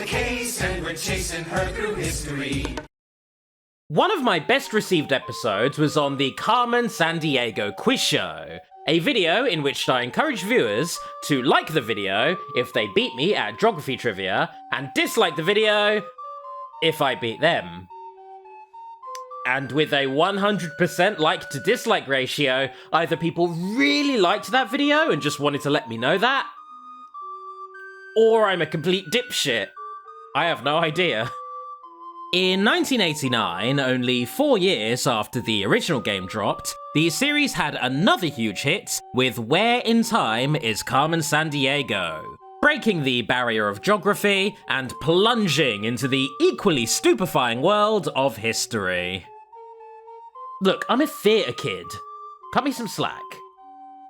the case and we're chasing her through history. One of my best received episodes was on the Carmen Sandiego quiz show, a video in which I encourage viewers to like the video if they beat me at geography trivia, and dislike the video if I beat them. And with a 100% like to dislike ratio, either people really liked that video and just wanted to let me know that, or I'm a complete dipshit. I have no idea. In 1989, only 4 years after the original game dropped, the series had another huge hit with Where in Time is Carmen Sandiego, breaking the barrier of geography and plunging into the equally stupefying world of history. Look, I'm a theatre kid. Cut me some slack.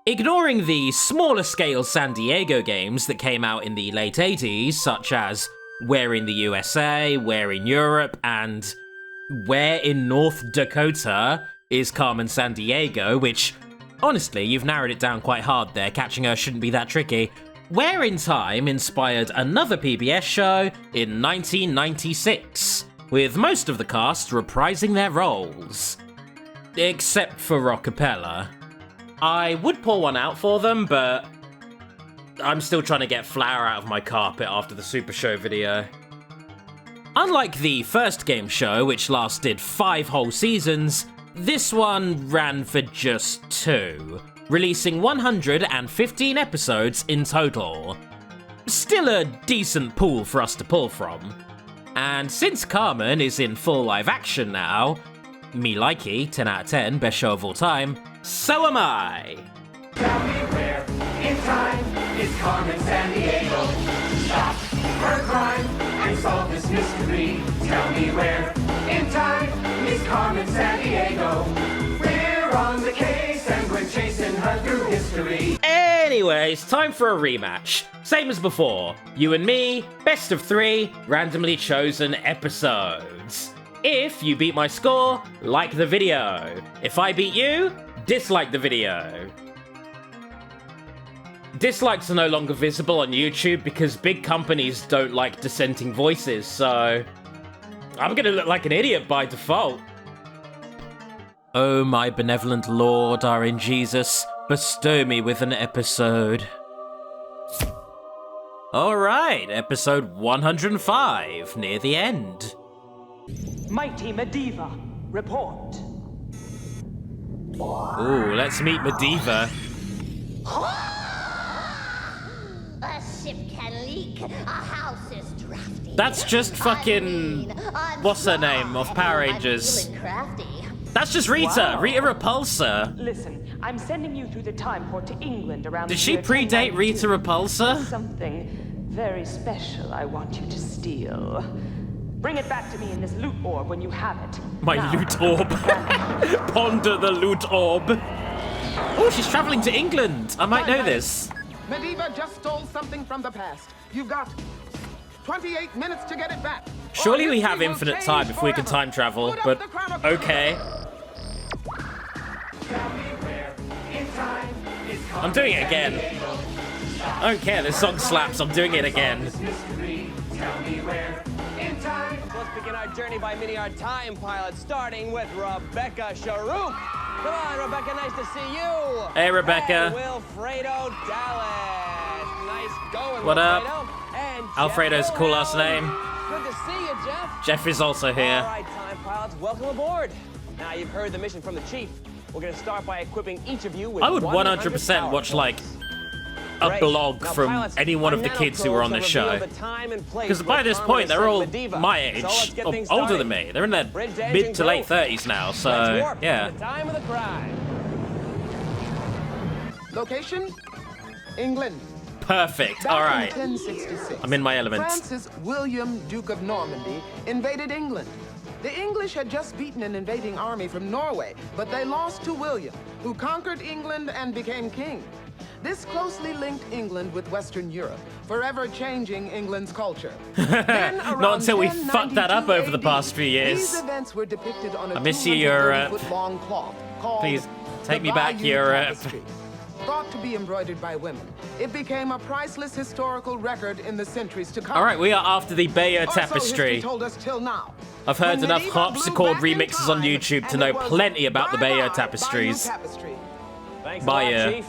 Ignoring the smaller scale San Diego games that came out in the late 80s, such as Where in the USA, Where in Europe, and Where in North Dakota is Carmen Sandiego, which, honestly, you've narrowed it down quite hard there, catching her shouldn't be that tricky. Where in Time inspired another PBS show in 1996, with most of the cast reprising their roles. Except for Rockapella. I would pour one out for them, but I'm still trying to get flour out of my carpet after the Super Show video. Unlike the first game show, which lasted 5 whole seasons, this one ran for just 2, releasing 115 episodes in total. Still a decent pool for us to pull from. And since Carmen is in full live action now, me likey, 10 out of 10, best show of all time, so am I. Tell me where in time is Carmen Sandiego. Stop her crime and solve this mystery. Tell me where in time is Carmen Sandiego. We're on the case and we're chasing her through history. Anyways, time for a rematch. Same as before. You and me, best of 3, randomly chosen episodes. If you beat my score, like the video. If I beat you, dislike the video. Dislikes are no longer visible on YouTube because big companies don't like dissenting voices, so I'm gonna look like an idiot by default. Oh, my benevolent Lord, our in Jesus, bestow me with an episode. Alright, episode 105, near the end. Mighty Medivh, report. Ooh, let's meet Medivh. A ship can leak, a house is drafty. That's just fucking... what's her name, of Power Rangers? That's just Rita, Wow. Rita Repulsa. Listen, I'm sending you through the time port to England around Did the she year predate 1092. Rita Repulsa? Something very special I want you to steal. Bring it back to me in this loot orb when you have it. My Now, loot orb. Ponder the loot orb. Oh, she's traveling to England. I might know this. Medivh just stole something from the past. You've got 28 minutes to get it back. Surely we have infinite time if we can time travel, but okay. I'm doing it again. I don't care, this song slaps, I'm doing it again. Let's begin our journey by meeting our time pilot, starting with Rebecca Sharouk. Come on, Rebecca, nice to see you. Hey, Rebecca. Hey, Wilfredo Dallas. Nice going, What up? Wilfredo. And Alfredo's a Jeff cool last Wilhelm. name. Good to see you, Jeff. Jeff is also All here. right, time pilots, welcome aboard. Now you've heard the mission from the chief. We're going to start by equipping each of you with I would 100 100% power watch, like, points. a Great. blog Now, from pilots, any one our of the kids who were on this nanoprobes show. will reveal the time and place Because by where this Carmen point, they're all sent Medivh. my So age, let's get or things older started. than me. They're in their Bridge to mid engine to late go. 30s now, Let's so warp to yeah. the time of the crime. Location? England. Perfect, Back alright. in 1066, I'm in my element. Francis William, Duke of Normandy, invaded England. The English had just beaten an invading army from Norway, but they lost to William, who conquered England and became king. This closely linked England with Western Europe, forever changing England's culture. Then, Not around until we fucked that up 1092 over the past few years. These events were depicted on a I miss you, Europe. 230-foot-long cloth called Please, take the me back, Bayeux Europe. Tapestry. thought to be embroidered by women. It became a priceless historical record in the centuries to come. All right, we are after the Bayeux Or so history Tapestry. told us till now. I've heard When enough medieval harpsichord blew back in remixes on time, YouTube to and know it was plenty about the Bayeux bye-bye, Tapestries. Bayeux Tapestry. Thanks a lot, Bayeux. Chief.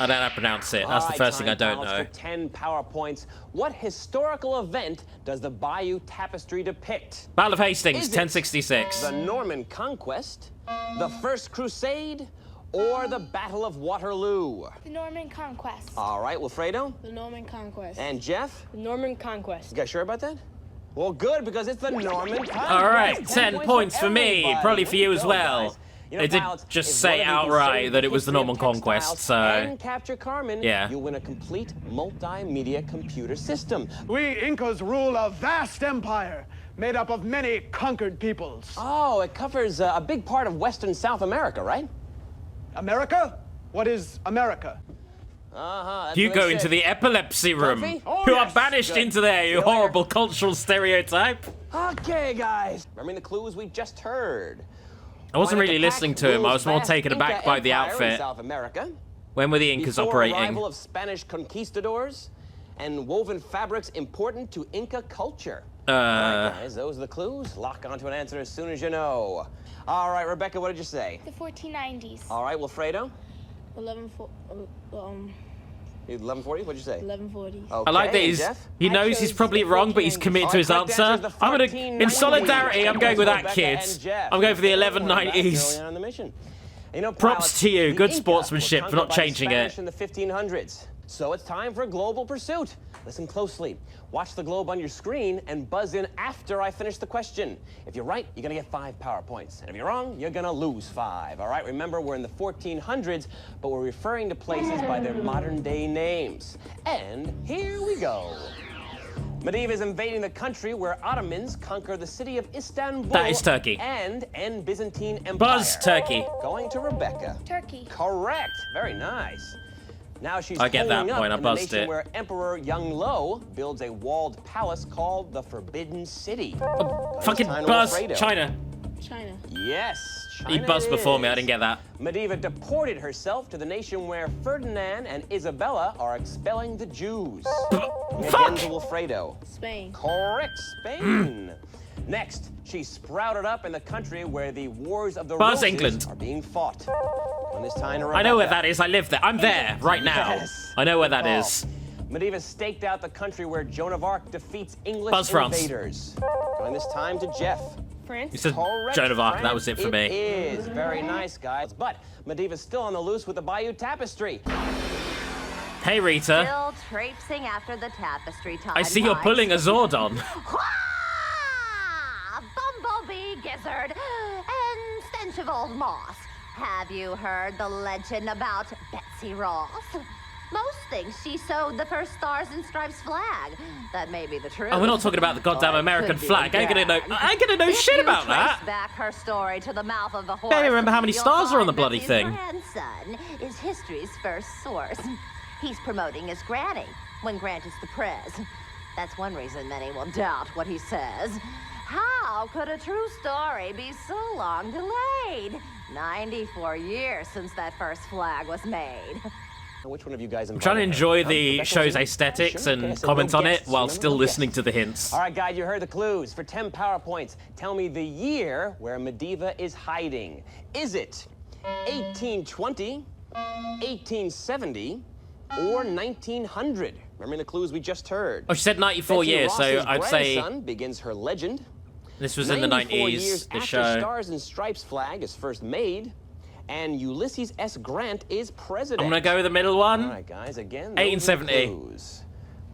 I don't know how to pronounce it. That's the first thing I don't know. For 10 power points, what historical event does the Bayeux Tapestry depict? Battle of Hastings, Is it 1066. The Norman Conquest, the First Crusade, or the Battle of Waterloo? The Norman Conquest. All right, Wilfredo. The Norman Conquest. And Jeff? The Norman Conquest. You guys sure about that? Well, good, because it's the Norman Conquest. All right, 10 points for me, everybody. probably for you Way as to go, well. guys. You know, They did pilots, just if say one of you can outright save that the it was the history of Norman Conquest, textiles so... and capture Carmen, Yeah. you'll win a complete multimedia computer system. We Incas rule a vast empire made up of many conquered peoples. Oh, it covers a big part of Western South America, right? America? What is America? Uh-huh. You go into the epilepsy room. Coffee? Oh, You are yes. banished Good. into there, you See you later. horrible cultural stereotype. Okay, guys. Remembering the clues we just heard. I wasn't Why really did the listening pack to him. I rule was more vast taken aback Inca by the Empire in outfit. South America. When were the Incas Before operating? arrival of Spanish conquistadors and woven fabrics important to Inca culture. All right, guys, those are the clues. Lock onto an answer as soon as you know. All right, Rebecca, what did you say? The 1490s. All right, Wilfredo? 1140. What'd you say? 1140. Okay, I like that and Jeff? he knows I he's chose probably the wrong, but he's 1490s. committed to his Correct answer answer. is the I'm gonna, in 1490s. solidarity, I'm going with that, Rebecca kids. and Jeff. I'm going for the Back 1190s. early on the mission. You know, Props pilots, to you. the Good Inca sportsmanship were for not conquered by the changing Spanish it. in the 1500s. So it's time for Global Pursuit. Listen closely. Watch the globe on your screen and buzz in after I finish the question. If you're right, you're gonna get 5 power points. And if you're wrong, you're gonna lose 5. All right, remember, we're in the 1400s, but we're referring to places by their modern day names. And here we go. Medivh is invading the country where Ottomans conquer the city of Istanbul. That is Turkey. And end Byzantine Empire. Buzz, Turkey. Going to Rebecca. Turkey. Correct. Very nice. Now she's I get that holding point. I up in the buzzed nation it. where Emperor Yongle builds a walled palace called the Forbidden City. Fucking Time to buzz, Wilfredo. China. China. Yes. He China buzzed it before me, I is. didn't get that. Medivh deported herself to the nation where Ferdinand and Isabella are expelling the Jews. Again to Wilfredo. Spain. Correct, Spain. Next, she sprouted up in the country where the wars of the Buzz, Roses England. are being fought. On this time to I know where Rebecca. that is. I live there. I'm there right now. Yes. I know where that Oh. is. Medivh staked out the country where Joan of Arc defeats English Buzz, France. invaders. Going this time to Jeff. France. You said Correct, Joan of Arc. France. That was it for me. It is. Very nice, guys. But Medivh is still on the loose with the Bayeux Tapestry. Hey, Rita. Still traipsing after the tapestry time. I see you're Mike. pulling a Zordon. Ah! Bumblebee gizzard and stench of old moss. Have you heard the legend about Betsy Ross? Most think she sewed the first Stars and Stripes flag. That may be the truth. Oh, we're not talking about the goddamn Or it American could be flag. I ain't gonna know. again. I ain't gonna know If shit you about trace that. back her story to the mouth of the horse. Barely remember how many you'll stars are on the find bloody Betsy's thing. Grandson is history's first source. He's promoting his granny when Grant is the prez. That's one reason many will doubt what he says. How could a true story be so long delayed? 94 years since that first flag was made. Which one of you guys? I'm trying to enjoy the show's aesthetics Sure, okay, and so comment no on it guesses, while remember? still No listening guesses. to the hints. All right, guys, you heard the clues. For 10 power points, tell me the year where Medivh is hiding. Is it 1820, 1870, or 1900? Remember the clues we just heard. Oh, she said 94 Betsy years, so Ross's I'd say grandson begins her legend. this was in the 94 years 90s, the after show. Stars and Stripes flag is first made, and Ulysses S. Grant is president. I'm gonna go with the middle one. All right, guys, again, those are the 1870. clues.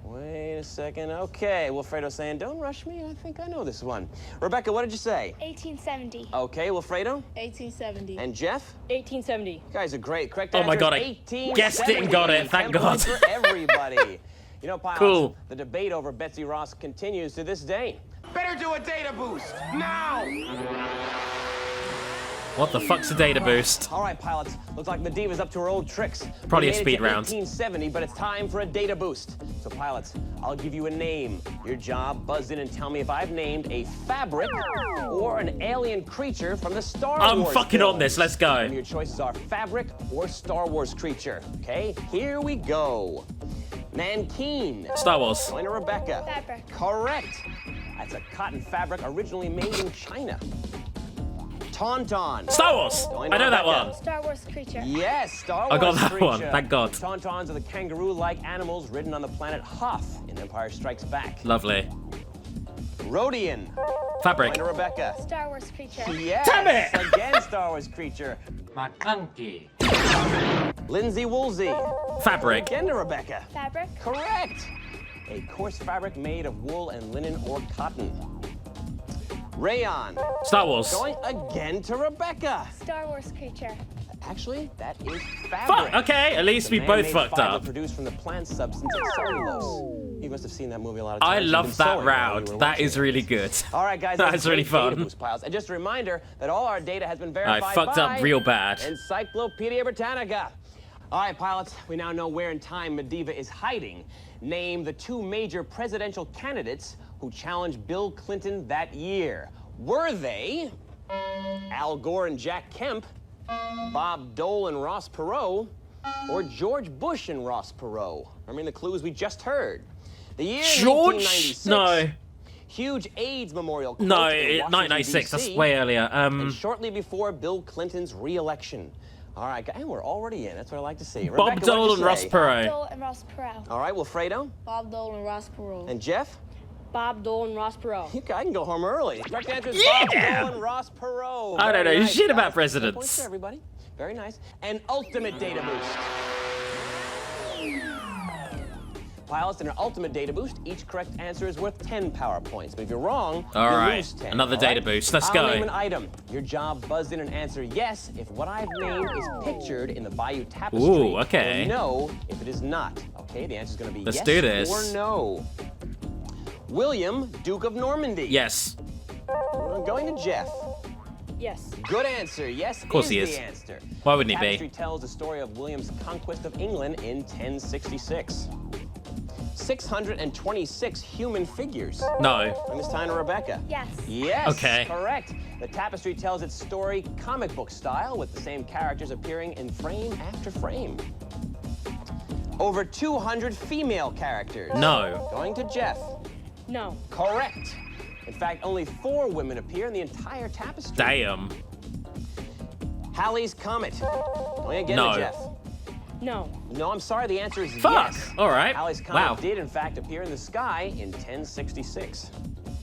Wait a second. Okay, Wilfredo saying, don't rush me. I think I know this one. Rebecca, what did you say? 1870. Okay, Wilfredo 1870. and Jeff. 1870. You guys are great. Correct Oh my answer God, is I 1870. guessed it and got it. Thank 10 points God. for everybody. You know, pilots, Cool. the debate over Betsy Ross continues to this day. Better do a data boost now. What the fuck's a data boost? All right, pilots. Looks like Mediva's up to her old tricks. Probably We a made it speed to round. 1870, but it's time for a data boost. So, pilots, I'll give you a name. Your job, buzz in and tell me if I've named a fabric or an alien creature from the Star Wars I'm fucking on this. Let's go. And your choices are fabric or Star Wars creature. Okay, here we go. Nankeen. Star Wars. Going to Rebecca. Fabric. Correct. That's a cotton fabric originally made in China. Tauntaun. Star Wars. Going I to know that Rebecca. one. Star Wars creature. Yes, Star Wars I got that creature. one, thank God. Tauntauns are the kangaroo-like animals ridden on the planet Hoth in Empire Strikes Back. Lovely. Rhodian. Fabric. Going to Rebecca. Star Wars creature. Yes. Damn it! Again, Star Wars creature. McClunky. Lindsay Woolsey. Fabric. Again to Rebecca. Fabric. Correct. A coarse fabric made of wool and linen or cotton. Rayon. Star Wars. Going again to Rebecca. Star Wars creature. Actually, that is fabric. Fuck. Okay, at least we The both man-made fucked fiber up. produced from the plant substance of cellulose. You must have seen that movie a lot of times. I You've love been that sewing while you round. were That watching is it. really good. All right, guys. That that's is really great fun. data boost, piles. And just a reminder that all our data has been verified I fucked up by real bad. Encyclopedia Britannica. All right, pilots, we now know where in time Mediva is hiding. Name the two major presidential candidates who challenged Bill Clinton that year. Were they Al Gore and Jack Kemp, Bob Dole and Ross Perot, or George Bush and Ross Perot? Remember the clues we just heard. The year George? 1996. No. Huge AIDS memorial. quote No, in Washington, 1996. That's DC, way earlier. and shortly before Bill Clinton's re-election. All right, and we're already in. That's what I like to see. Bob Rebecca, Dole what'd and you Ross say? Perot. Dole and Ross Perot. All right, Wilfredo Bob Dole and Ross Perot. and Jeff. Bob Dole and Ross Perot. I can go home early. Correct answer is Yeah! Bob Dole and Ross Perot. I don't Very know nice, shit guys. about 10 points presidents. for everybody. Very nice. And ultimate data boost. Pilots, in an ultimate data boost, each correct answer is worth 10 power points. But if you're wrong, All you right, lose 10. another all data right? boost. Let's I'll go. name an item. Your job, buzz in and answer yes if what I've named is pictured in the Bayeux Tapestry. Ooh, okay. Or no if it is not. Okay, the answer is going to be Let's yes do this. or no. William, Duke of Normandy. Yes. I'm going to Jeff. Yes. Good answer. Yes, Of course is he is. the answer. Why wouldn't he be? Tapestry tells the story of William's conquest of England in 1066. 626 human figures. No. Bring this time to Rebecca. Yes. Yes, Okay. correct. The tapestry tells its story comic book style with the same characters appearing in frame after frame. Over 200 female characters. No. Going to Jeff. No. Correct. In fact, only 4 women appear in the entire tapestry. Damn. Halley's Comet. Going again No. to Jeff. No. No, I'm sorry, the answer is Fuck. yes. All right. Halley's Comet Wow. did, in fact, appear in the sky in 1066.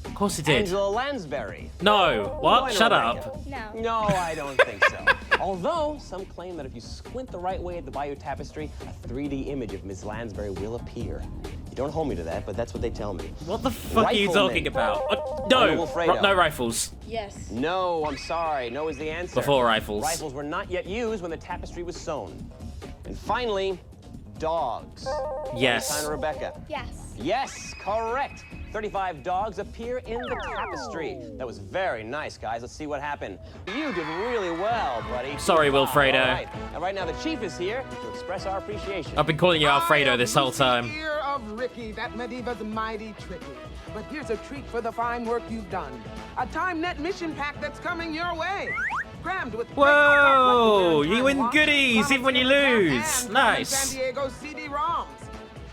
Of course he did. Angela Lansbury. No. What? Going to Shut Rebecca. up. No. No, I don't think so. Although, some claim that if you squint the right way at the Bayeux Tapestry, a 3D image of Miss Lansbury will appear. You don't hold me to that, but that's what they tell me. What the fuck are you Rifleman. talking about? Oh, No. Wilfredo. No rifles. Yes. No, I'm sorry. No is the answer. Before rifles. Rifles were not yet used when the tapestry was sewn. And finally, dogs. Yes. Sign Rebecca. Yes. Yes, correct. 35 dogs appear in the tapestry. That was very nice, guys. Let's see what happened. You did really well, buddy. Sorry, Good job. Wilfredo. All right. And right now, the chief is here to express our appreciation. I've been calling you Alfredo this whole I time. am ear of Ricky, that Mediva's mighty tricky. But here's a treat for the fine work you've done. A time net mission pack that's coming your way. Crammed with Whoa, great you win watch, goodies even when you promises, lose. and Nice. San Diego CD-ROMs.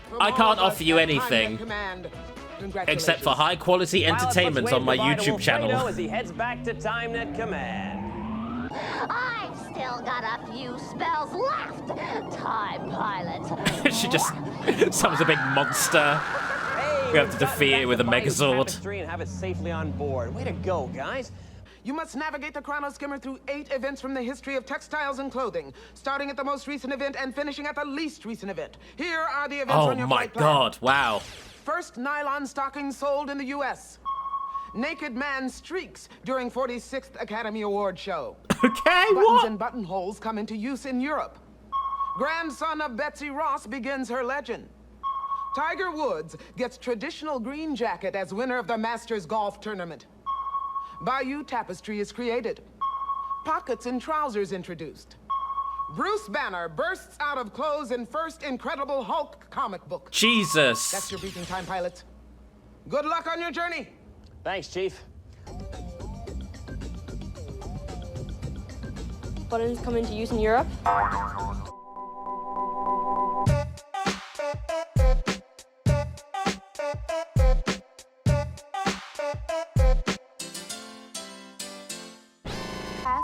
From I all can't of us offer you at Time anything. Net Command, except for congratulations. high quality Pilots, let's entertainment wave on my goodbye to YouTube Wilfredo channel. as he heads back to TimeNet Command. I've still got a few spells left. Time, pilot. She just summons a big monster. Hey, We have to we've gotten defeat back it with to a the Bayeux Megazord. Tapestry and have it safely on board. Way to go, guys. You must navigate the Chrono Skimmer through 8 events from the history of textiles and clothing, starting at the most recent event and finishing at the least recent event. Here are the events Oh on your my flight plan. god, wow. First nylon stockings sold in the U.S. Naked man streaks during 46th Academy Award show. Okay, Buttons what? and buttonholes come into use in Europe. Grandson of Betsy Ross begins her legend. Tiger Woods gets traditional green jacket as winner of the Masters Golf Tournament. Bayeux Tapestry is created. pockets in trousers introduced. Bruce Banner bursts out of clothes in first Incredible Hulk comic book. Jesus. That's your briefing time, pilots. Good luck on your journey. Thanks, Chief. Buttons come into use in Europe.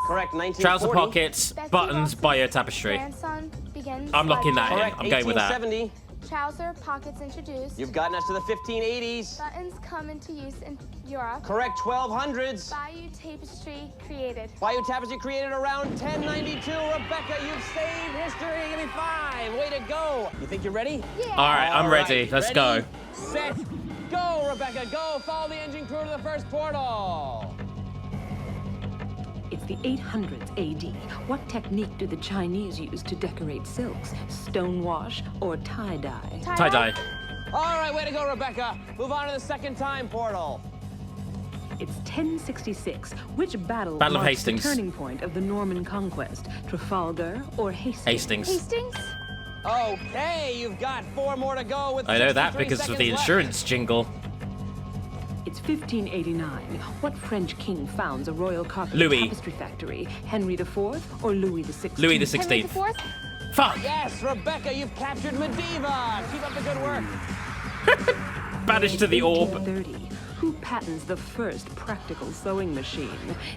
Correct, 1940. Trouser pockets, buttons, bio tapestry. Grandson begins I'm locking that in. Correct, I'm going with that. 1870. Trouser pockets introduced. You've gotten us to the 1580s. Buttons come into use in Europe. Correct, 1200s. Bayou tapestry created. Bayou tapestry created around 1092. Rebecca, you've saved history. Give me 5. Way to go. You think you're ready? Yeah. All right, I'm ready. Let's go. Set, go, Rebecca, go. Follow the engine crew to the first portal. It's the 800s AD. What technique do the Chinese use to decorate silks? Stonewash or tie-dye? Tie-dye. All right, way to go, Rebecca. Move on to the second time portal. It's 1066. Which battle Battle of marks Hastings. the turning point of the Norman conquest? Trafalgar or Hastings? Hastings? Okay, you've got 4 more to go with I know that 63 because of seconds the left. insurance jingle. It's 1589. What French king founds a royal carpet Louis. tapestry factory? Henry IV or Louis XVI? Louis the Henry 16th. IV? Fuck! Yes, Rebecca, you've captured Medeva. Keep up the good work. Banished to the orb. 1830. Who patents the first practical sewing machine?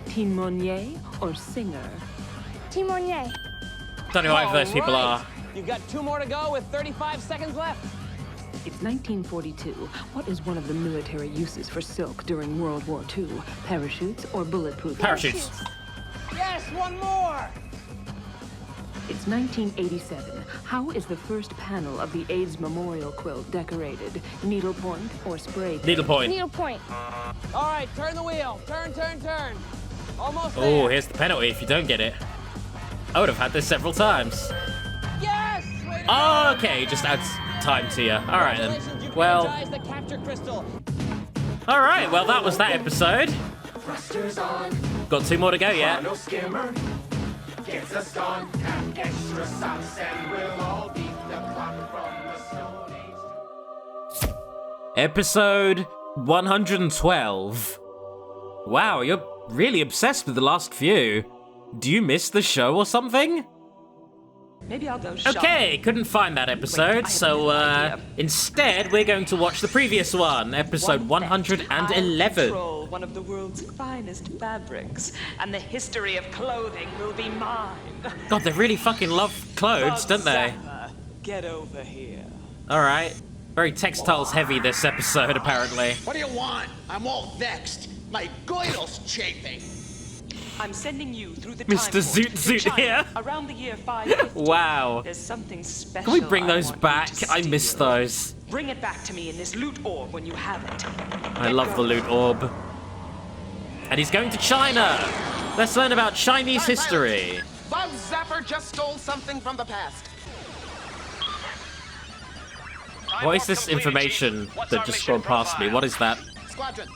Timonier or Singer? Timonier. Don't know who either of those people All right. are. You've got 2 more to go with 35 seconds left. It's 1942. What is one of the military uses for silk during World War II? Parachutes or bulletproof? Parachutes. Yes, 1 more. It's 1987. How is the first panel of the AIDS memorial quilt decorated? Needlepoint or spray paint? Needlepoint. Needlepoint. All right, turn the wheel. Turn, turn, turn. Almost Oh, there. here's the penalty if you don't get it. I would have had this several times. Yes! Way to Oh, go. okay, just adds time to you. All right Congratulations, then. you've Well, energized the capture crystal. all right. Well, that was that episode. Thrusters on, Got 2 more to go yet. no skimmer. Gets us gone, have extra socks, and we'll all beat the clock from the Stone Age. Episode 112. Wow, you're really obsessed with the last few. Do you miss the show or something? Maybe I'll go shopping. Okay, couldn't find that episode, so instead we're going to watch the previous one, episode 111. Control one of the world's finest fabrics, and the history of clothing will be mine. God, they really fucking love clothes, don't they? Zappa, get over here. Alright. Very textiles heavy this episode, apparently. What do you want? I'm all vexed. My goidel's chafing. I'm sending you through the Mr. time Zoot port to Zoot China here. around the year 550. Wow. There's something special. Can we bring I those want you back? to I miss steal. those. Bring it back to me in this loot orb when you have it. I love the loot orb. And he's going to China! Let's learn about Chinese history. Bug Zapper just stole something from the past. What is this information that just scrolled past me? What is that? Squadron,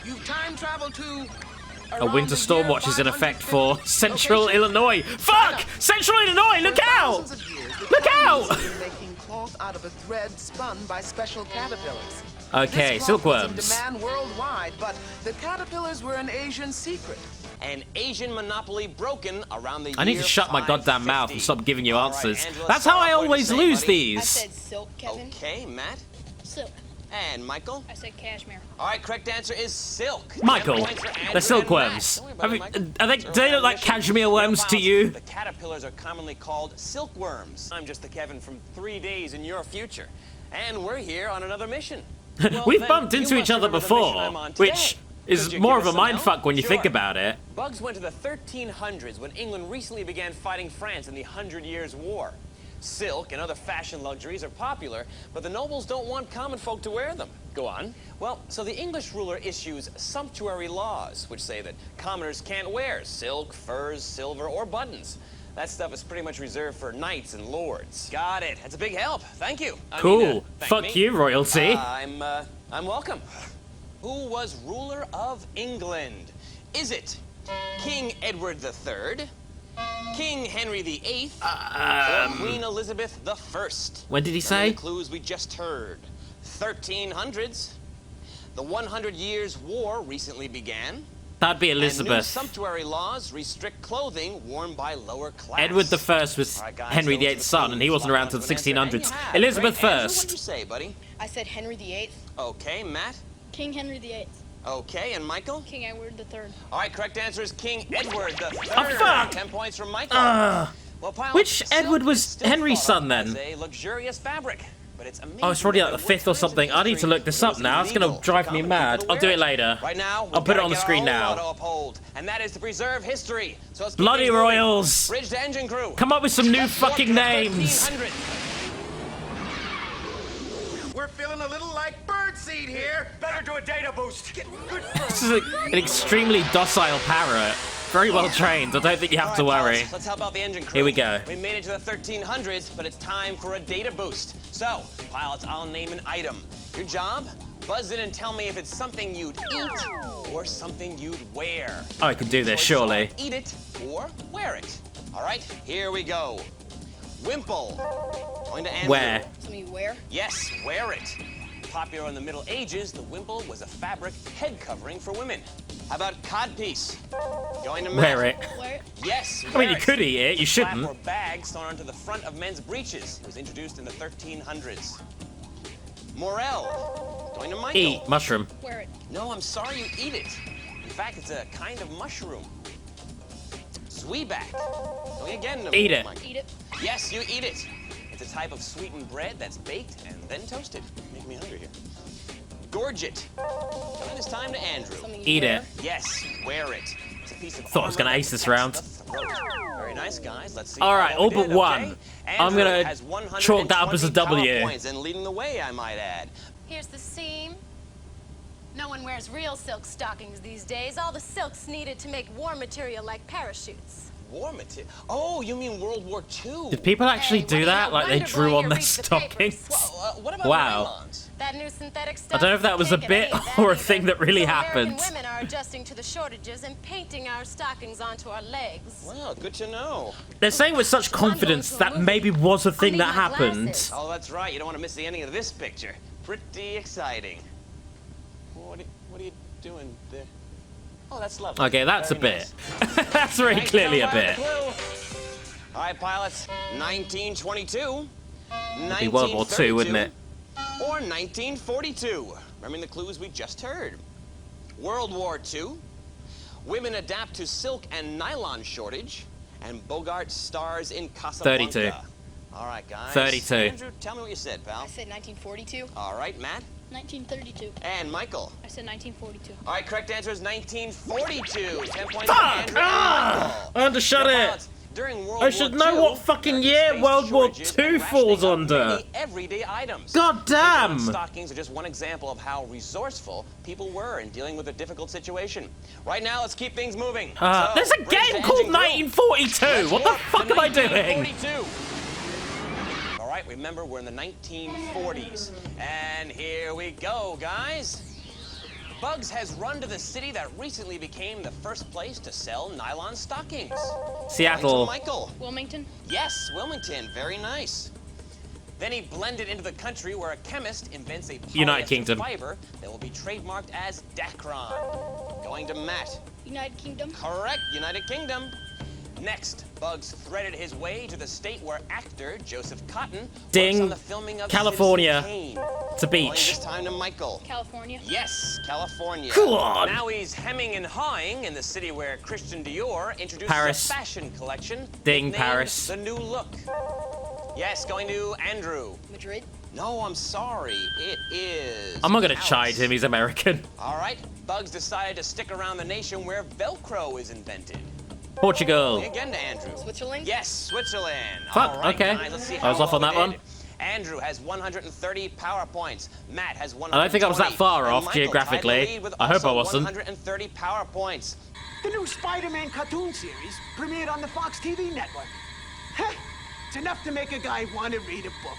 you've time traveled to... A winter storm watch is in effect for Central Illinois. Fuck! Central Illinois, look out! Look out! Making cloth out of a thread spun by special caterpillars. Okay, This cloth was in silkworms. demand worldwide, but the caterpillars were an Asian secret. An Asian monopoly broken around the I need year to shut my goddamn 550. mouth and stop giving you All right, answers. Angela, That's how start I off. What did you always say, lose buddy? these. silk, Kevin. Okay, Matt. Silk. And Michael? I said cashmere. All right, correct answer is silk. 10 Michael, points for Andrew they're and silkworms. Matt. Don't worry about I it, mean, Michael. do they look like cashmere worms to you? The caterpillars are commonly called silkworms. I'm just the Kevin from 3 days in your future. And we're here on another mission. Well, We've then, bumped you into must each other remember the mission before, I'm on today. which is Could you more give of a us some help? mindfuck when you think Sure. about it. Bugs went to the 1300s when England recently began fighting France in the 100 Years' War. Silk and other fashion luxuries are popular, but the nobles don't want common folk to wear them. Go on. Well, so the English ruler issues sumptuary laws, which say that commoners can't wear silk, furs, silver, or buttons. That stuff is pretty much reserved for knights and lords. Got it. That's a big help. Thank you. Cool. Thank Fuck me. you, royalty. I'm welcome. Who was ruler of England? Is it King Edward III, King Henry VIII or Queen Elizabeth I? When did he Remember say? the clues we just heard. 1300s. The 100 Years' War recently began. That'd be And new Elizabeth. sumptuary laws restrict clothing worn by lower class. Edward I was All right, guys, Henry those are VIII's the son, and he clues. wasn't around Lock until the onto an answer, and 1600s. you have. Elizabeth Great. Andrew, what did I. you say, buddy? I said Henry VIII. Okay, Matt. King Henry VIII. Okay, and Michael? King Edward III. All right, correct answer is King Edward III. Oh, fuck! 10 points from Michael. Well, pilots, Which silk Edward was is still Henry's thought of son, then? as a luxurious fabric, but it's amazing Oh, it's probably like the that 5th or something. I need to look this up now. It's gonna drive me mad. I'll do it later. Right now, I'll put it on the screen now. To uphold, and that is to preserve history. So let's keep Bloody things moving. Royals! Bridge to engine crew. Come up with some new fucking names! 1300. We're feeling a little like birdseed here. Better do a data boost. Good This is an extremely docile parrot. Very well trained. I don't think you have to All right, worry. pilots, let's help out the engine crew. Here we go. We made it to the 1300s, but it's time for a data boost. So, pilots, I'll name an item. Your job? Buzz in and tell me if it's something you'd eat or something you'd wear. Oh, I can do this, Choices surely. are eat it or wear it. All right, here we go. Wimple. Going to Andrew. Wear. Something you wear? Yes, wear it. Popular in the Middle Ages, the wimple was a fabric head covering for women. How about codpiece? Going to Matt. Wear it. Wear it? Yes, I mean, wear you it. could eat it. You Flap shouldn't. or bag sewn onto the front of men's breeches. It was introduced in the 1300s. Morel. Going to Michael. Eat. Mushroom. Wear it. No, I'm sorry, you eat it. In fact, it's a kind of mushroom. Zwieback. Going again to Eat it. Michael. Eat it. Yes, you eat it. It's a type of sweetened bread that's baked and then toasted. Make me hungry here. Gorget. Coming this time to Andrew. Something you Eat wear? it. Yes, wear it. It's a piece of Thought I was gonna armor ace this that round. protects the throat. Very nice, guys. Let's see. All how right, well all we but did, one. okay? I'm Andrew gonna has chalk that up as a 120 W. power points and leading the way, I might add. Here's the seam. No one wears real silk stockings these days. All the silk's needed to make war material like parachutes. War material. Oh, you mean World War II? Did people actually Hey, do what do that? you Like they wonder drew why on you their read the stockings? What about Wow. nylons? That new synthetic stuff. I don't know if that was a can't bit get any of or a that thing either. that really So happened. American women are adjusting to the shortages and painting our stockings onto our legs. Well, good to know. They're saying with such confidence that maybe was a thing that happened. Oh, that's right. You don't want to miss the ending of this picture. Pretty exciting. What are you doing there? Oh, that's lovely. Okay, that's a Very bit. nice. That's very Thanks, clearly a Tom, for the bit. clue. All right, pilots. 1922. It'd be World War II, wouldn't it? Or 1942. Remembering the clues we just heard. World War II. Women adapt to silk and nylon shortage. And Bogart stars in Casablanca. 32. All right, guys. 32. Andrew, tell me what you said, pal. I said 1942. All right, Matt. 1932. And Michael. I said 1942. All right, correct answer is 1942. 10 points Fuck! for Andrew and Michael. I undershot Now, it. pilots, during World I should War know II, what fucking year space World War shortages II and falls rationing under. of many everyday items. God damn. Nylon stockings are just one example of how resourceful people were in dealing with a difficult situation. Right now, let's keep things moving. So, There's a bridge game to called engine crew. 1942. What the Let's fuck work am I to doing? 1942. All right, remember, we're in the 1940s. And here we go, guys. Bugs has run to the city that recently became the first place to sell nylon stockings. Seattle. Going to Michael. Wilmington. Yes, Wilmington. Very nice. Then he blended into the country where a chemist invents a United polyester Kingdom. fiber that will be trademarked as Dacron. Going to Matt. United Kingdom. Correct, United Kingdom. Next, Bugs threaded his way to the state where actor Joseph Cotton Ding. works on the filming of California. Citizen Kane. It's a Going beach. this time to Michael. California. Yes, California. Come on. Now he's hemming and hawing in the city where Christian Dior introduces Paris. a fashion collection. Ding, named Paris. The New Look. Yes, going to Andrew. Madrid. No, I'm sorry. It is. I'm not gonna Paris. chide him. He's American. All right. Bugs decided to stick around the nation where Velcro is invented. Portugal. Again to Andrew. Switzerland? Yes, Switzerland. Fuck, All right, okay. guys, let's see I was how off on well that we one. did. Andrew has 130 power points. Matt has 120. I don't think I was that far and off Michael geographically. tied the lead with I hope I also wasn't. 130 power points. The new Spider-Man cartoon series premiered on the Fox TV network. Heh, it's enough to make a guy want to read a book.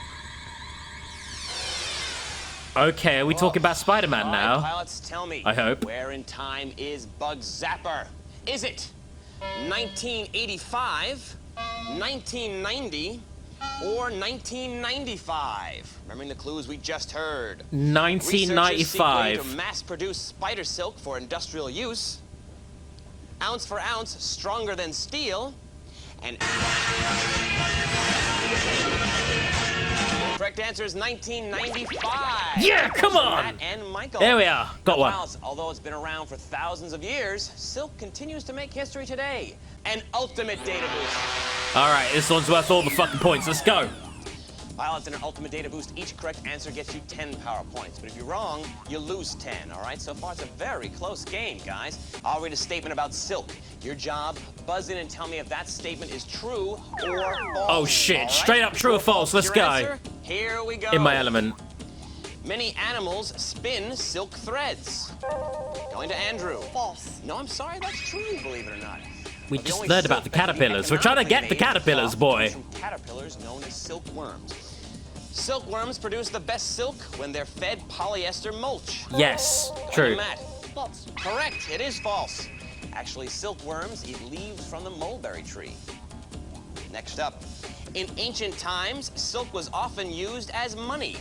Okay, are we talking about Spider-Man All right, now? pilots, tell me. I hope. Where in time is Bug Zapper? Is it 1985, 1990, or 1995? Remembering the clues we just heard. 1995. Researchers seek ways to mass-produce spider silk for industrial use. Ounce for ounce, stronger than steel. And correct answer is 1995. Yeah, come on. Matt and Michael. There we are. Got one. Miles, although it's been around for thousands of years, silk continues to make history today. An ultimate data boost. All right, this one's worth all the fucking points. Let's go. Pilots in an ultimate data boost, each correct answer gets you 10 power points. But if you're wrong, you lose 10, all right? So far, it's a very close game, guys. I'll read a statement about silk. Your job, buzz in and tell me if that statement is true or false. Oh, shit. Right? Straight up true or false. Let's go. Answer? Here we go. In my element. Many animals spin silk threads. Going to Andrew. False. No, I'm sorry, that's true, believe it or not. We just learned about the caterpillars. We're trying to get the caterpillars, boy. From caterpillars known as silkworms. Silkworms produce the best silk when they're fed polyester mulch. Yes, true. Matt. False. Correct, it is false. Actually, silkworms eat leaves from the mulberry tree. Next up. In ancient times, silk was often used as money.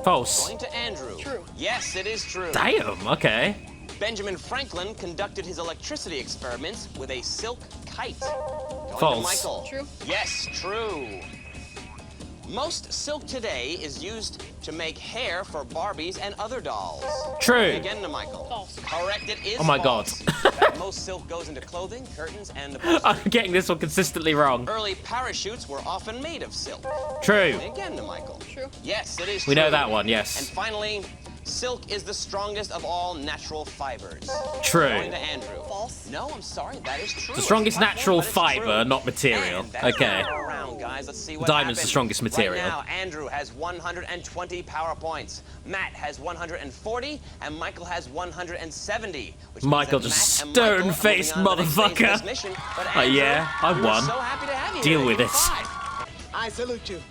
False. Going to Andrew. True. Yes, it is true. Damn, okay. Benjamin Franklin conducted his electricity experiments with a silk kite. Going False. to Michael. True. Yes, true. Most silk today is used to make hair for Barbies and other dolls. True. Again to Michael. False. Correct, it is Oh my false. God. Most silk goes into clothing, curtains, and upholstery. I'm getting this one consistently wrong. Early parachutes were often made of silk. True. Again to Michael. True. Yes, it is We true. know that one, And yes. finally, silk is the strongest of all natural fibers. True. Going to Andrew. False. No, I'm sorry, that is true. The strongest It's tough natural one, but it's fiber, true. not material. And that's Okay. it. Around, guys. Let's see what Diamond's the happens. strongest material. Right now, Andrew has 120 power points. Matt has 140, and Michael has 170. Which means Michael that just Matt and Michael are moving stone-faced on to the next phase of motherfucker. this mission. But Oh, Andrew, yeah, I we were won. so happy to have you Deal here. with Give it. me 5. I salute you.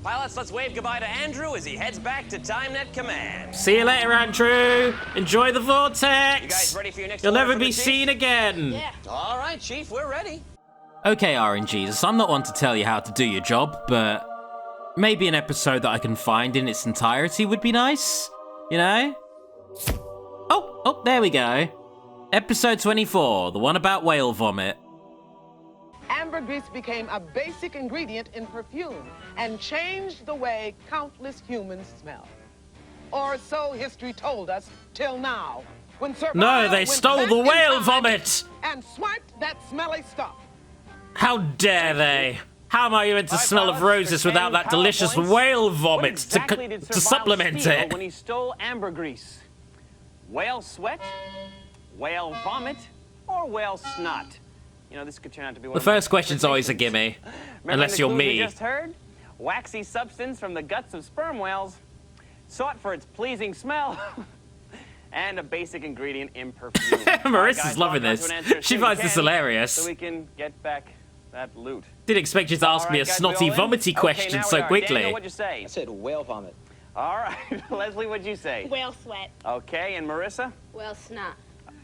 Pilots, let's wave goodbye to Andrew as he heads back to TimeNet Command. See you later, Andrew. Enjoy the vortex. You guys ready for your next You'll order never from the be chief? seen again. Yeah. All right, Chief, we're ready. Okay, RNGs, I'm not one to tell you how to do your job, but maybe an episode that I can find in its entirety would be nice. You know? Oh, there we go. Episode 24, the one about whale vomit. Ambergris became a basic ingredient in perfume and changed the way countless humans smell. Or so history told us till now, when Sir No, Vile they went stole back the in whale time vomit! and swiped that smelly stuff. How dare they? How am I meant to smell of roses without that delicious whale vomit to supplement it? When he stole ambergris? Whale sweat, whale vomit, or whale snot? You know, this could turn out to be one The of my first question's always a gimme. Unless you're me. You just heard? Waxy substance from the guts of sperm whales, sought for its pleasing smell, and a basic ingredient in perfume. Marissa's loving this. She finds this hilarious. So we can get back that loot. Didn't expect you to ask me a All right, guys, snotty, we all in? vomity question now so we are. quickly. Daniel, what'd you say? I said whale vomit. All right, Leslie, what'd you say? Whale sweat. Okay, and Marissa? Whale snot.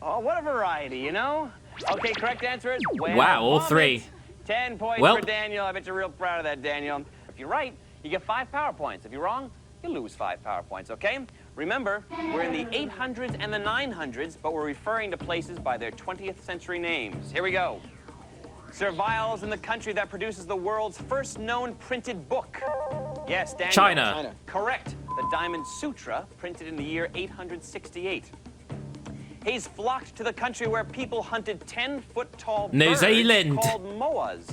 Oh, what a variety, you know? Okay, correct answer is whale Wow, all vomit. three. 10 points Well. for Daniel. I bet you're real proud of that, Daniel. If you're right, you get 5 power points. If you're wrong, you lose 5 power points, okay? Remember, we're in the 800s and the 900s, but we're referring to places by their 20th century names. Here we go. Servile's in the country that produces the world's first known printed book. Yes, Daniel. China. Correct. The Diamond Sutra, printed in the year 868. He's flocked to the country where people hunted 10-foot-tall New birds Zealand. called moas.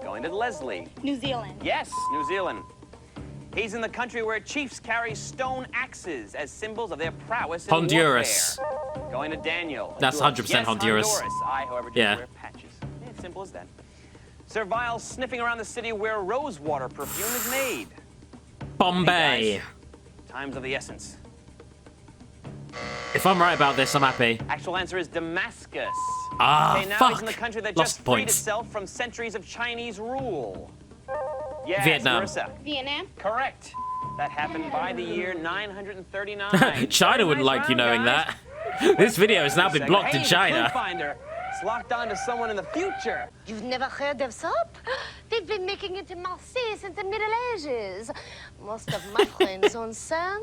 Going to Leslie. New Zealand. Yes, New Zealand. He's in the country where chiefs carry stone axes as symbols of their prowess in Honduras. warfare. Going to Daniel. That's 100% Yes, Honduras. I, however, do Yeah. wear patches. Yeah, simple as that. Servile sniffing around the city where rosewater perfume is made. Bombay. Hey, guys. Time's of the essence. If I'm right about this, I'm happy. Actual answer is Damascus. Ah, okay, now fuck. he's in the country that Lost just freed points. itself from centuries of Chinese rule. Yes, Vietnam. Marissa. Vietnam. Correct. That happened by the year 939. China wouldn't like you knowing that. This video has now been blocked in Hey, China. Clue Finder. pilots locked on to someone in the future. You've never heard of soap? They've been making it in Marseille since the Middle Ages. Most of my friends on Sam.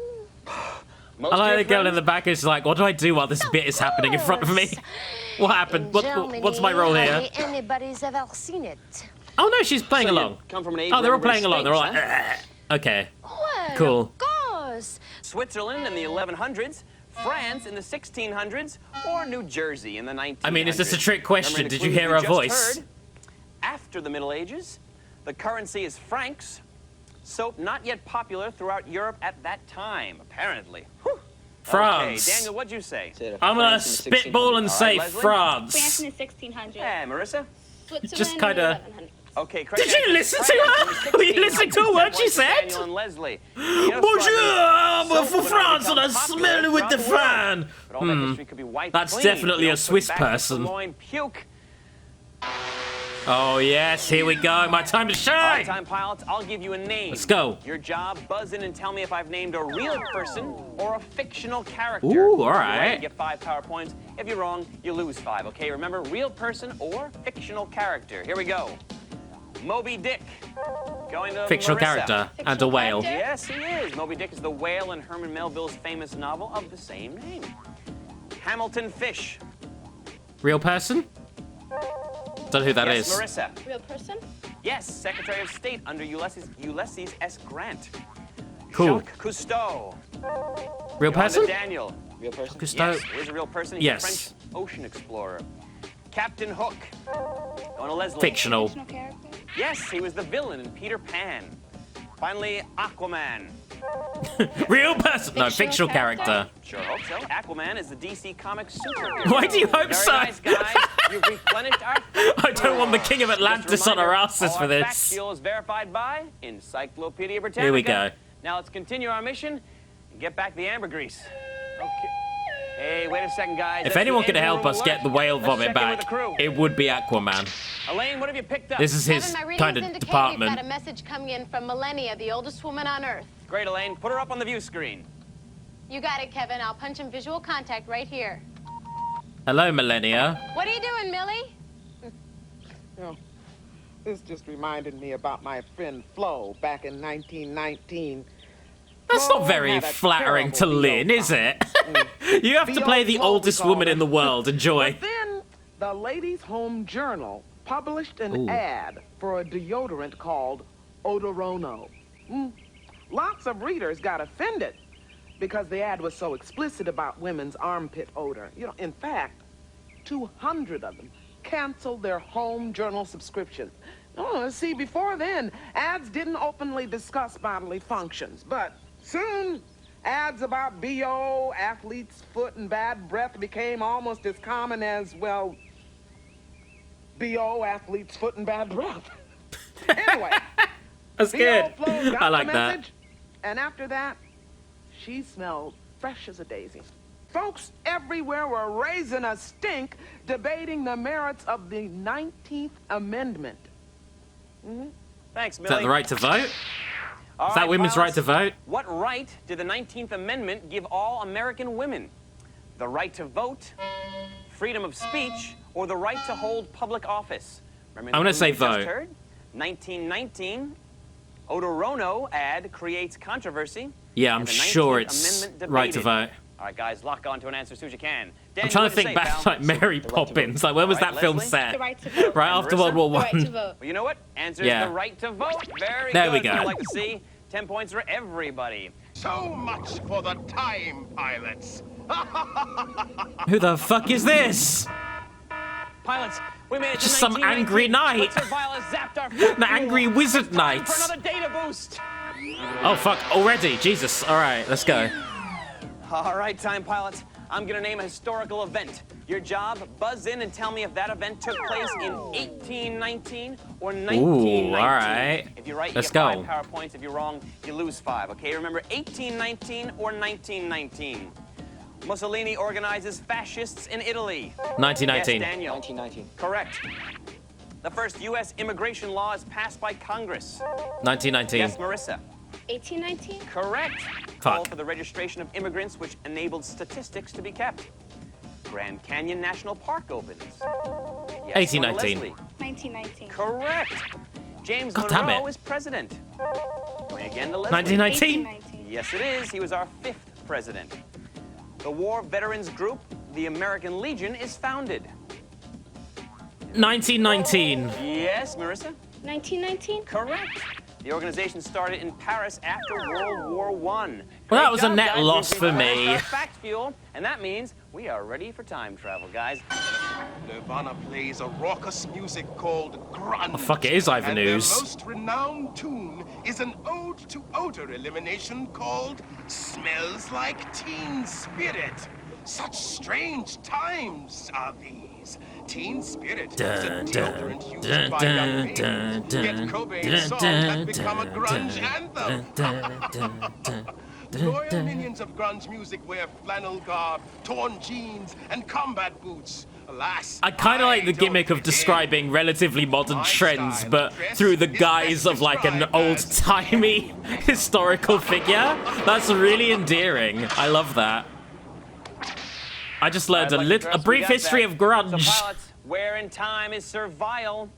I like the girl in the back is like, what do I do while this bit is happening in front of me? What happened? What's my role here? Hardly anybody's ever seen it. Oh no, she's playing along. Come from an age Oh, they're all where playing along. They're all like, okay. Well, Cool. of course. Switzerland in the 1100s, France in the 1600s, or New Jersey in the 1900s. I mean, is this a trick question? Remember the Did you clues hear we her just voice? heard? After the Middle Ages, the currency is francs. Soap not yet popular throughout Europe at that time, apparently. Whew. France. Okay, Daniel, what'd you say? I'm gonna spitball and say Leslie? France France. in the 1600s. Yeah, Marissa? Switzerland Just in kinda- the 1100s. Okay, correct. Did you answer. listen to France her? in the Were you listening to a word she 1600s. said? Daniel and Leslie. Bonjour, I'm Soap for would not France and I become smell popular it with the throughout world. fan. But all that history could be wiped That's clean. definitely We a don't Swiss put back the person. Lemoyne puke. Oh yes, here we go. My time to All shine. right, time pilots, I'll give you a name. Let's go. Your job, buzz in and tell me if I've named a real person or a fictional character. Ooh, all If you're right. you get 5 power points. If you're wrong, you lose 5, okay? Remember, real person or fictional character. Here we go. Moby Dick. Going to Fictional Marissa. character and a whale. Yes, he is. Moby Dick is the whale in Herman Melville's famous novel of the same name. Hamilton Fish. Real person? Don't know who that is. Yes, Marissa. Real person? Yes, Secretary of State under Ulysses S. Grant. Cool. Jacques Cousteau. Real Going to person? Daniel. Real person? Cousteau. Yes, he is a real person. He's Yes. a French ocean explorer. Captain Hook. Going to Leslie. Fictional. Fictional character? Yes, he was the villain in Peter Pan. Finally, Aquaman. Real person? No, fictional character. Sure hope so. Aquaman is the DC Comics superhero. Why do you hope Very so? nice, guys. You've replenished our... I don't want the King of Atlantis Just a on our reminder, asses all for our fact this. fuel is verified by Encyclopedia Britannica. Here we go. Now let's continue our mission and get back the ambergrease. Okay. Hey, wait a second, guys. If That's anyone the could engine help room us alert. get the whale Let's vomit check in back, with the crew. it would be Aquaman. Elaine, what have you picked up? This is his Kevin, my readings kind of indicate department. We've got a message coming in from Millennia, the oldest woman on Earth. Great, Elaine. Put her up on the view screen. You got it, Kevin. I'll punch in visual contact right here. Hello, Millennia. What are you doing, Millie? You know, this just reminded me about my friend Flo back in 1919. That's Flo not very had a flattering to terrible Lynn, is it? You have to VO play the Flo, we oldest call woman it. in the world. Enjoy. But then the Ladies' Home Journal published an Ooh. ad for a deodorant called Odorono. Lots of readers got offended because the ad was so explicit about women's armpit odor. You know, in fact, 200 of them canceled their home journal subscription. Oh, see, before then, ads didn't openly discuss bodily functions, but soon ads about BO, athlete's foot, and bad breath became almost as common as, well, BO, athlete's foot, and bad breath. Anyway, That's good. BO Flo got I like the that. message, and after that, she smelled fresh as a daisy. Folks everywhere were raising a stink debating the merits of the 19th Amendment. Thanks, Millie. Is that the right to vote? All Is that right, women's pilots, right to vote? What right did the 19th Amendment give all American women? The right to vote, freedom of speech, or the right to hold public office? Remember I'm gonna the say clues we just vote. heard? 1919, Odorono ad creates controversy. Yeah, I'm and the sure 19th it's Amendment right to debated. vote. All right, guys, lock on to an answer as soon as you can. I'm Daniel, trying what to do you think say, back pal? to like Mary Poppins. Like, when was All right, that film Leslie? set? The right to vote. Right And after Marissa? World War The right to One. vote. Well, you know what? Answer is Yeah. the right to vote. Very There good. we go. I'd like to see 10 points for everybody. So much for the time pilots. Who the fuck is this? Pilots, we made it to Just some 1919. angry knight. But Sir Viola zapped our fat The fuel. angry wizard Time knight. for another data boost. Oh fuck! Already, Jesus! All right, let's go. All right, time pilots. I'm gonna name a historical event. Your job, buzz in and tell me if that event took place in 1819 or 1919. Ooh, all right. If you're right, you Let's get 5 go. power points. If you're wrong, you lose 5. Okay, remember 1819 or 1919. Mussolini organizes fascists in Italy. 1919. Yes, Daniel. 1919. Correct. The first U.S. immigration law is passed by Congress. 1919. Yes, Marissa. 1819? Correct. Fuck. Call for the registration of immigrants, which enabled statistics to be kept. Grand Canyon National Park opens? Yes, 1819. Leslie. 1919. Correct. James God damn Monroe it. is president. Going again to Leslie. 1919? 1819. Yes, it is. He was our 5th president. The war veterans group, the American Legion, is founded. 1919. Yes, Marissa? 1919. Correct. The organization started in Paris after World War I. Well, that Great was a job, net guys. loss We've for reached me. our fact fuel, and that means we are ready for time travel, guys. Nirvana plays a raucous music called grunge. Oh, fuck, it is Ivan and their News. most renowned tune is an ode to odor elimination called Smells Like Teen Spirit. Such strange times are these. Teen Spirit is a deodorant used by young males. Yet Cobain's song has become a grunge anthem. Loyal minions of grunge music wear flannel garb, torn jeans, and combat boots. Alas, I kind of like the gimmick of describing relatively modern trends, but through the guise of like an old-timey historical figure. That's really endearing. I love that. I just learned a brief history of grunge. So pilots, where in time is Servile?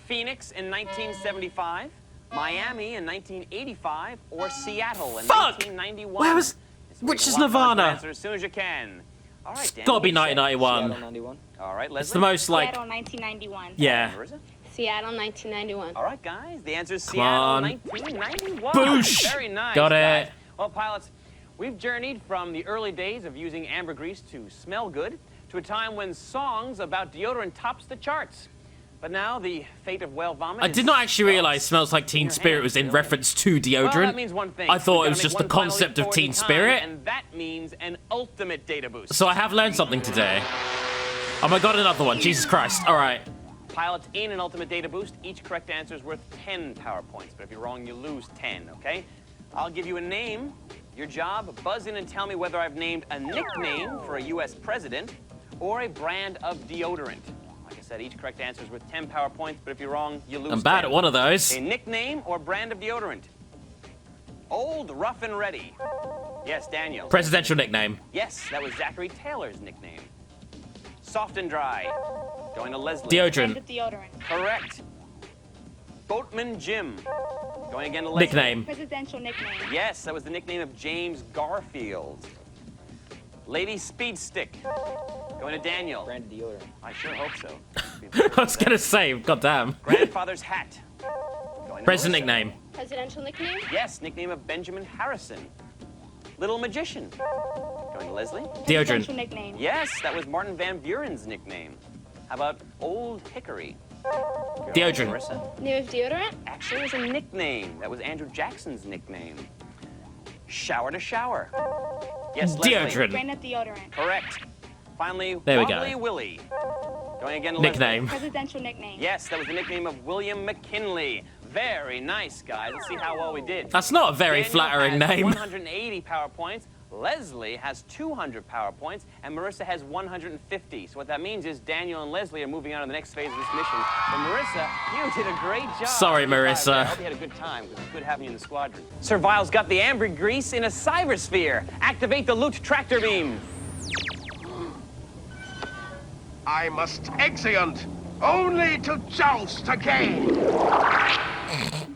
Phoenix in 1975, Miami in 1985, or Seattle in 1991? Where was... Which is Nirvana? Answer as soon as you can. All right, Dan. Gotta be 1991. All right, Leslie. It's the most like... Seattle 1991. Yeah. Seattle 1991. All right, guys. The answer is Come Seattle on. 1991. Boosh! Very nice. Got guys. it. Well, pilots, we've journeyed from the early days of using ambergris to smell good to a time when songs about deodorant tops the charts. But now the fate of whale vomit. I did not actually realize Smells Like Teen Spirit was in reference to deodorant. Well, that means one thing. I thought We've it was gotta just make the one final concept leap of forward in Teen time, Spirit. and that means an ultimate data boost. So I have learned something today. Oh my god, another one. Jesus Christ. All right. Pilots in an ultimate data boost, each correct answer is worth 10 power points. But if you're wrong, you lose 10, okay? I'll give you a name. Your job, buzz in and tell me whether I've named a nickname for a U.S. president or a brand of deodorant. Like I said, each correct answer is worth 10 power points, but if you're wrong, you lose I'm bad 10. at one of those. A nickname or brand of deodorant? Old, Rough and Ready. Yes, Daniel. Presidential nickname. Yes, that was Zachary Taylor's nickname. Soft and Dry. Going to Leslie. Deodorant. Deodorant. Correct. Boatman Jim. Going again to Leslie. Nickname. Presidential nickname. Yes, that was the nickname of James Garfield. Lady Speed Stick. Going to Daniel. Brand deodorant. I sure hope so. I was gonna say, goddamn. Grandfather's Hat. Going to President Melissa. nickname. Presidential nickname? Yes, nickname of Benjamin Harrison. Little Magician. Going to Leslie. Deodorant. Nickname. Yes, that was Martin Van Buren's nickname. How about Old Hickory? Deodorant. Marissa. Nearest deodorant? Actually, it was a nickname. That was Andrew Jackson's nickname. Shower to Shower. Yes, Leslie. Deodorant. Brand of deodorant. Correct. Finally, There we go. Wobbly Willie. Going again to Nickname. Leslie. Presidential nickname. Yes, that was the nickname of William McKinley. Very nice, guys. Let's see how well we did. That's not a very Daniel flattering has name. 180 power points. Leslie has 200 power points, and Marissa has 150. So what that means is Daniel and Leslie are moving on to the next phase of this mission. But Marissa, you did a great job. Sorry, Marissa. I hope you had a good time. It was good having you in the squadron. Servile's got the ambergris in a cybersphere. Activate the loot tractor beam. I must exeunt, only to joust again.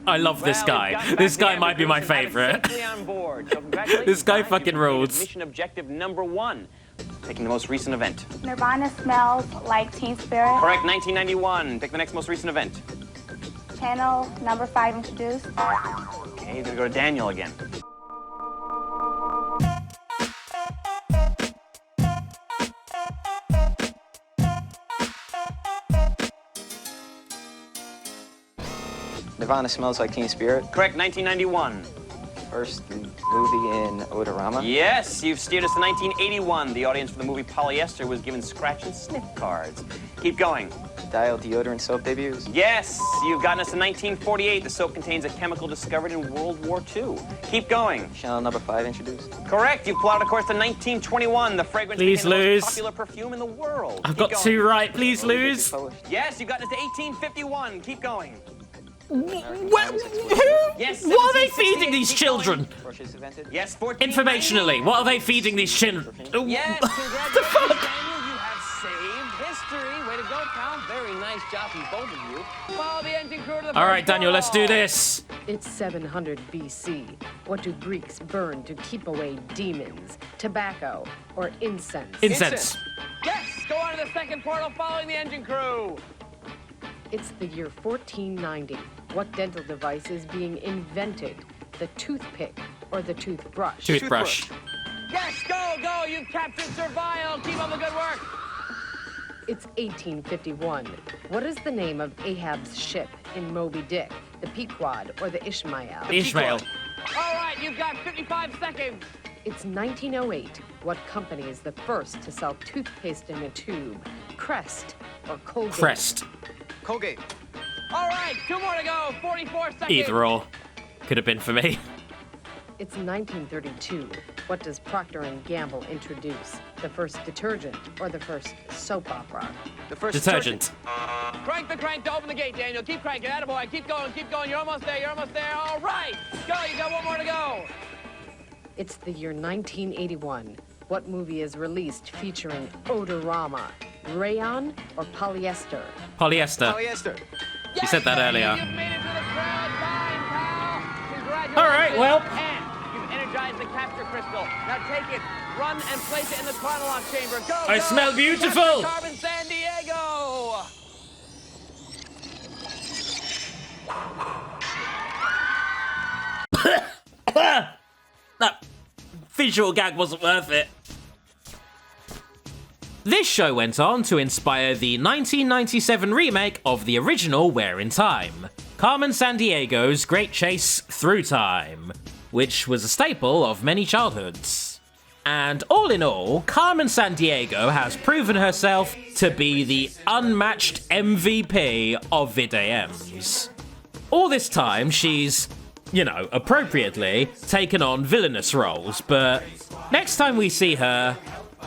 I love this guy. This guy might be my favorite. On board. So congratulations, This guy guys. fucking You've completed rules. Mission objective number 1. Picking the most recent event. Nirvana smells like Teen Spirit. Correct, 1991. Pick the next most recent event. Channel number 5 introduced. Okay, you're gonna go to Daniel again. Nirvana Smells Like Teen Spirit. Correct, 1991. First movie in Odorama. Yes, you've steered us to 1981. The audience for the movie Polyester was given scratch and sniff cards. Keep going. Dial deodorant soap debuts. Yes, you've gotten us to 1948. The soap contains a chemical discovered in World War II. Keep going. Channel number 5 introduced. Correct, you plotted a course to 1921. The fragrance Please became the lose. most popular perfume in the world. I've Keep got going. 2 right. Please lose. Yes, you've gotten us to 1851. Keep going. Yes, What are they 1768. feeding these Keep children? Brushes invented. Yes, 14. Informationally, what are they feeding these children? Yes, congratulations, Daniel. You have Very nice job from both of you. Follow the engine crew to the All right, Daniel, let's do this. It's 700 BC. What do Greeks burn to keep away demons? Tobacco or incense? Incense. Yes, go on to the second portal following the engine crew. It's the year 1490. What dental device is being invented? The toothpick or the toothbrush? Toothbrush. Yes, go, you've captured Survival. Keep up the good work. It's 1851. What is the name of Ahab's ship in Moby Dick? The Pequod or the Ishmael? Ishmael. All right, you've got 55 seconds. It's 1908. What company is the first to sell toothpaste in a tube? Crest or Colgate? Crest. Colgate. All right, 2 more to go. 44 seconds. Either or. Could have been for me. It's 1932. What does Procter & Gamble introduce? The first detergent or the first soap opera? The first Detergent. Crank the crank to open the gate, Daniel. Keep cranking. Attaboy. Keep going. You're almost there. All right. Go. You got 1 more to go. It's the year 1981. What movie is released featuring odorama? Rayon or polyester? Polyester. Polyester. You said that earlier. You've made it to the crowd time, pal. Congratulations. All right, well. And you've energized the capture crystal. Now take it, run and place it in the chronolock chamber. Go. I smell beautiful. Carmen Sandiego. That visual gag wasn't worth it. This show went on to inspire the 1997 remake of the original Where in Time, Carmen Sandiego's Great Chase Through Time, which was a staple of many childhoods. And all in all, Carmen Sandiego has proven herself to be the unmatched MVP of VidAMs. All this time, she's, appropriately taken on villainous roles, but next time we see her,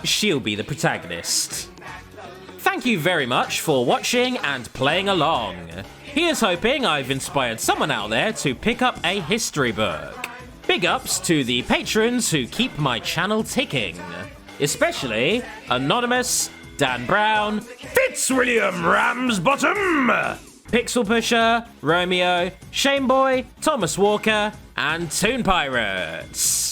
she'll be the protagonist. Thank you very much for watching and playing along. Here's hoping I've inspired someone out there to pick up a history book. Big ups to the patrons who keep my channel ticking, especially Anonymous, Dan Brown, Fitzwilliam Ramsbottom, Pixel Pusher, Romeo, Shameboy, Thomas Walker, and Toon Pirates.